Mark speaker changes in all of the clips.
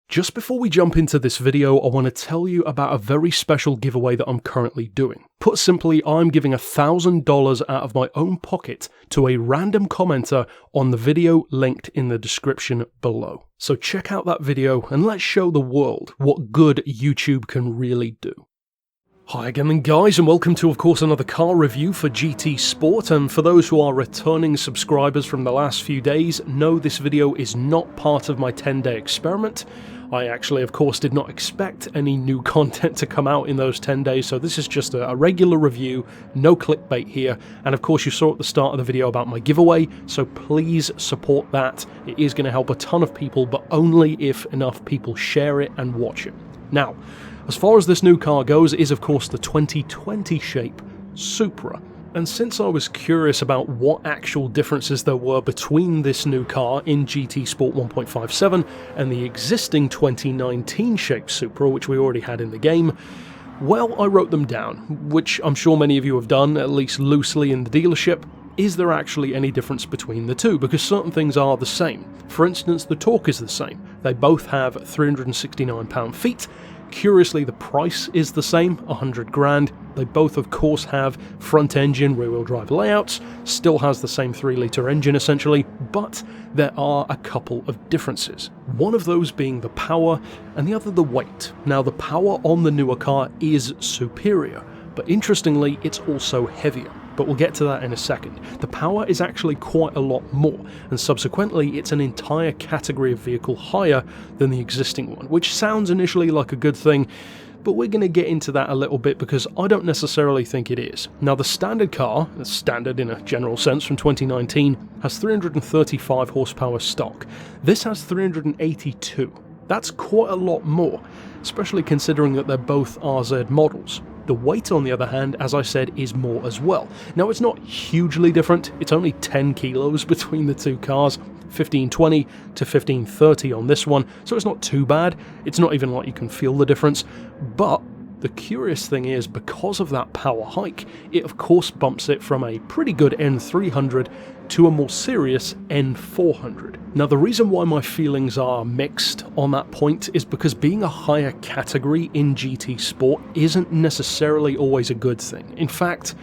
Speaker 1: Just before we jump into this video, I want to tell you about a very special giveaway that I'm currently doing. Put simply, I'm giving $1,000 out of my own pocket to a random commenter on the video linked in the description below. So check out that video and let's show the world what good YouTube can really do. Hi again then guys, and welcome to of course another car review for GT Sport, and for those who are returning subscribers from the last few days, no, this video is not part of my 10-day experiment. I actually of course did not expect any new content to come out in those 10 days, so this is just a regular review, no clickbait here, and of course you saw at the start of the video about my giveaway, so please support that. It is going to help a ton of people, but only if enough people share it and watch it. Now, as far as this new car goes, it is of course the 2020 shape Supra. And since I was curious about what actual differences there were between this new car in GT Sport 1.57 and the existing 2019 shape Supra, which we already had in the game, well, I wrote them down, which I'm sure many of you have done, at least loosely in the dealership. Is there actually any difference between the two? Because certain things are the same. For instance, the torque is the same. They both have 369 pound-feet. Curiously, the price is the same, 100 grand. They both of course have front engine rear-wheel drive layouts, still has the same 3-litre engine essentially, but there are a couple of differences. One of those being the power and the other the weight. Now the power on the newer car is superior, but interestingly it's also heavier. But we'll get to that in a second. The power is actually quite a lot more, and subsequently it's an entire category of vehicle higher than the existing one, which sounds initially like a good thing, but we're going to get into that a little bit because I don't necessarily think it is. Now the standard car, standard in a general sense from 2019, has 335 horsepower stock. This has 382. That's quite a lot more, especially considering that they're both RZ models. The weight, on the other hand, as I said, is more as well. Now, it's not hugely different. It's only 10 kilos between the two cars, 1520 to 1530 on this one, so it's not too bad. It's not even like you can feel the difference. But the curious thing is, because of that power hike, it of course bumps it from a pretty good N300 to a more serious N400. Now the reason why my feelings are mixed on that point is because being a higher category in GT Sport isn't necessarily always a good thing. In fact,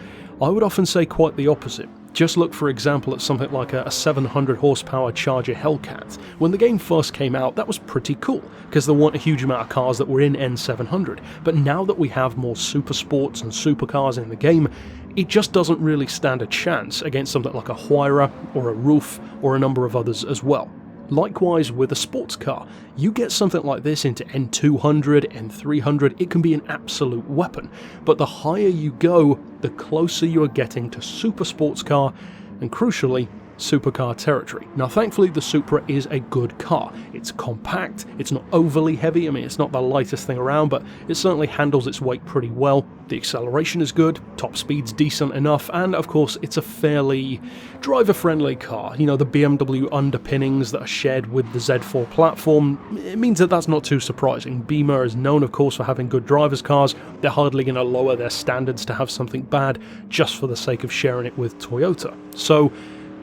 Speaker 1: I would often say quite the opposite. Just look for example at something like a 700 horsepower Charger Hellcat. When the game first came out, that was pretty cool, because there weren't a huge amount of cars that were in N700, but now that we have more super sports and supercars in the game, it just doesn't really stand a chance against something like a Huayra or a Roof or a number of others as well. Likewise with a sports car, you get something like this into N200, N300, it can be an absolute weapon, but the higher you go, the closer you are getting to super sports car, and crucially, supercar territory. Now thankfully the Supra is a good car. It's compact, it's not overly heavy, I mean it's not the lightest thing around, but it certainly handles its weight pretty well. The acceleration is good, top speed's decent enough, and of course it's a fairly driver-friendly car. You know, the BMW underpinnings that are shared with the Z4 platform, it means that that's not too surprising. Beamer is known of course for having good drivers' cars. They're hardly going to lower their standards to have something bad just for the sake of sharing it with Toyota. So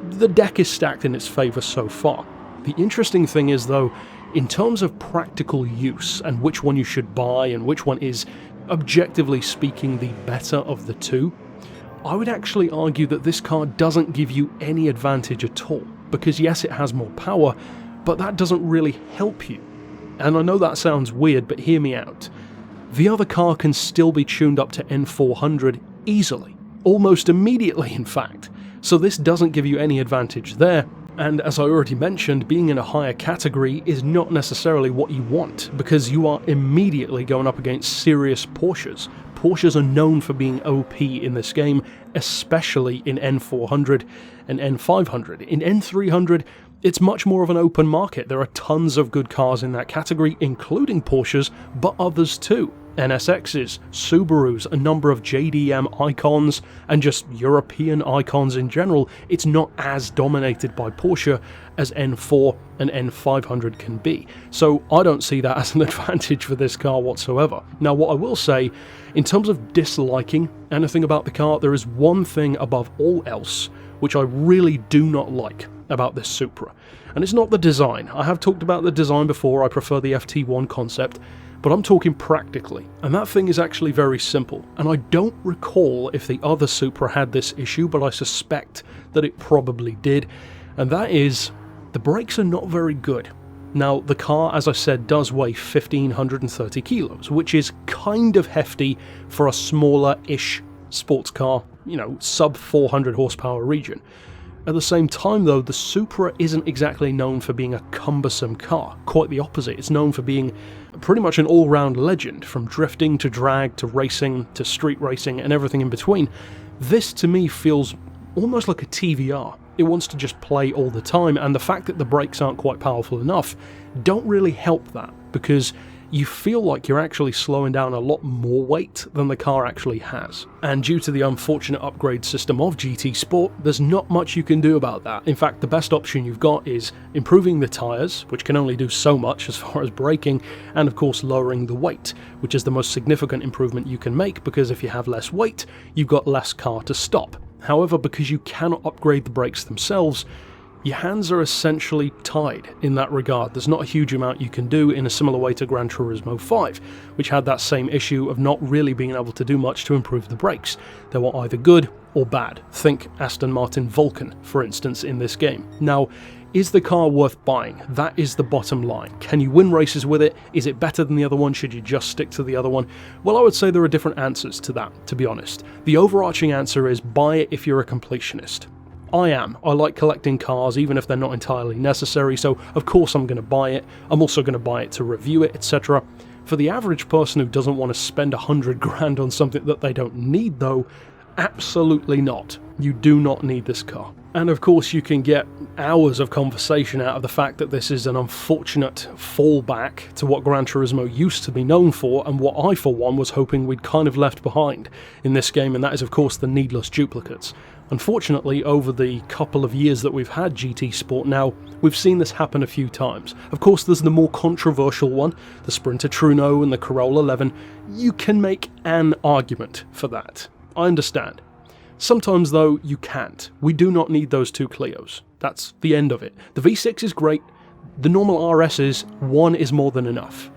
Speaker 1: the deck is stacked in its favour so far. The interesting thing is though, in terms of practical use and which one you should buy and which one is, objectively speaking, the better of the two, I would actually argue that this car doesn't give you any advantage at all, because yes, it has more power, but that doesn't really help you. And I know that sounds weird, but hear me out. The other car can still be tuned up to N400 easily, almost immediately in fact. So this doesn't give you any advantage there, and as I already mentioned, being in a higher category is not necessarily what you want, because you are immediately going up against serious Porsches. Porsches are known for being OP in this game, especially in N400 and N500. In N300, it's much more of an open market. There are tons of good cars in that category, including Porsches, but others too. NSXs, Subarus, a number of JDM icons, and just European icons in general. It's not as dominated by Porsche as N4 and N500 can be. So I don't see that as an advantage for this car whatsoever. Now what I will say, in terms of disliking anything about the car, there is one thing above all else which I really do not like about this Supra. And it's not the design. I have talked about the design before, I prefer the FT1 concept, but I'm talking practically, and that thing is actually very simple. And I don't recall if the other Supra had this issue, but I suspect that it probably did, and that is, the brakes are not very good. Now, the car, as I said, does weigh 1,530 kilos, which is kind of hefty for a smaller-ish sports car, you know, sub 400 horsepower region. At the same time though, the Supra isn't exactly known for being a cumbersome car. Quite the opposite, it's known for being pretty much an all-round legend, from drifting to drag to racing to street racing and everything in between. This to me feels almost like a TVR. It wants to just play all the time, and the fact that the brakes aren't quite powerful enough don't really help that, because you feel like you're actually slowing down a lot more weight than the car actually has. And due to the unfortunate upgrade system of GT Sport, there's not much you can do about that. In fact, the best option you've got is improving the tyres, which can only do so much as far as braking, and of course lowering the weight, which is the most significant improvement you can make, because if you have less weight, you've got less car to stop. However, because you cannot upgrade the brakes themselves, your hands are essentially tied in that regard. There's not a huge amount you can do, in a similar way to Gran Turismo 5, which had that same issue of not really being able to do much to improve the brakes. They were either good or bad. Think Aston Martin Vulcan, for instance, in this game. Now, is the car worth buying? That is the bottom line. Can you win races with it? Is it better than the other one? Should you just stick to the other one? Well, I would say there are different answers to that, to be honest. The overarching answer is buy it if you're a completionist. I am. I like collecting cars, even if they're not entirely necessary, so of course I'm going to buy it. I'm also going to buy it to review it, etc. For the average person who doesn't want to spend 100 grand on something that they don't need though, absolutely not. You do not need this car. And of course you can get hours of conversation out of the fact that this is an unfortunate fallback to what Gran Turismo used to be known for, and what I for one was hoping we'd kind of left behind in this game, and that is of course the needless duplicates. Unfortunately, over the couple of years that we've had GT Sport now, we've seen this happen a few times. Of course there's the more controversial one, the Sprinter Truno and the Corolla 11. You can make an argument for that. I understand. Sometimes though, you can't. We do not need those two Clios. That's the end of it. The V6 is great. The normal RSs, one is more than enough.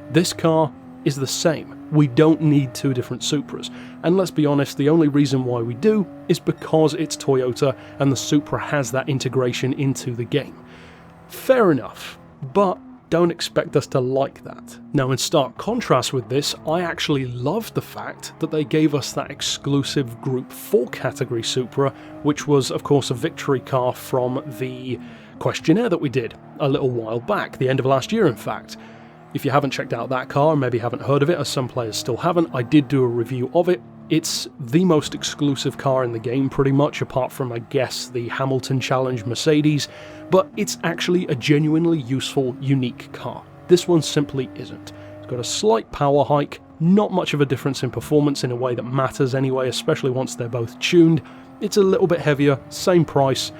Speaker 1: This car is the same. We don't need two different Supras. And let's be honest, the only reason why we do is because it's Toyota and the Supra has that integration into the game. Fair enough, but don't expect us to like that. Now, in stark contrast with this, I actually loved the fact that they gave us that exclusive Group 4 category Supra, which was of course a victory car from the questionnaire that we did a little while back, the end of last year in fact. If you haven't checked out that car, maybe haven't heard of it, as some players still haven't, I did do a review of it. It's the most exclusive car in the game pretty much, apart from I guess the Hamilton Challenge Mercedes, but it's actually a genuinely useful, unique car. This one simply isn't. It's got a slight power hike, not much of a difference in performance in a way that matters anyway, especially once they're both tuned. It's a little bit heavier, same price.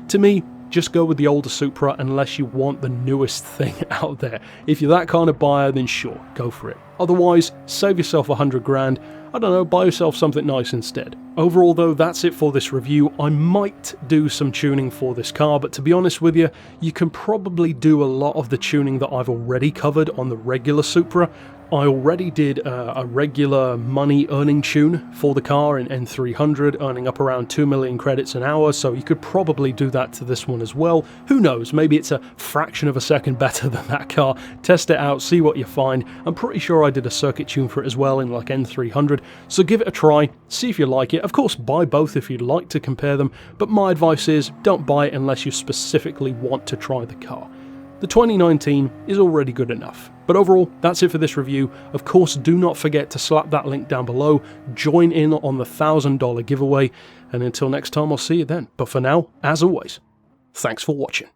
Speaker 1: To me, just go with the older Supra unless you want the newest thing out there. If you're that kind of buyer, then sure, go for it. Otherwise, save yourself 100 grand. I don't know, buy yourself something nice instead. Overall though, that's it for this review. I might do some tuning for this car, but to be honest with you, you can probably do a lot of the tuning that I've already covered on the regular Supra. I already did a regular money earning tune for the car in N300, earning up around 2 million credits an hour, so you could probably do that to this one as well. Who knows, maybe it's a fraction of a second better than that car. Test it out, see what you find. I'm pretty sure I did a circuit tune for it as well in like N300, so give it a try, see if you like it. Of course, buy both if you'd like to compare them, but my advice is don't buy it unless you specifically want to try the car. The 2019 is already good enough. But overall, that's it for this review. Of course, do not forget to slap that link down below, join in on the $1,000 giveaway, and until next time, I'll see you then. But for now, as always, thanks for watching.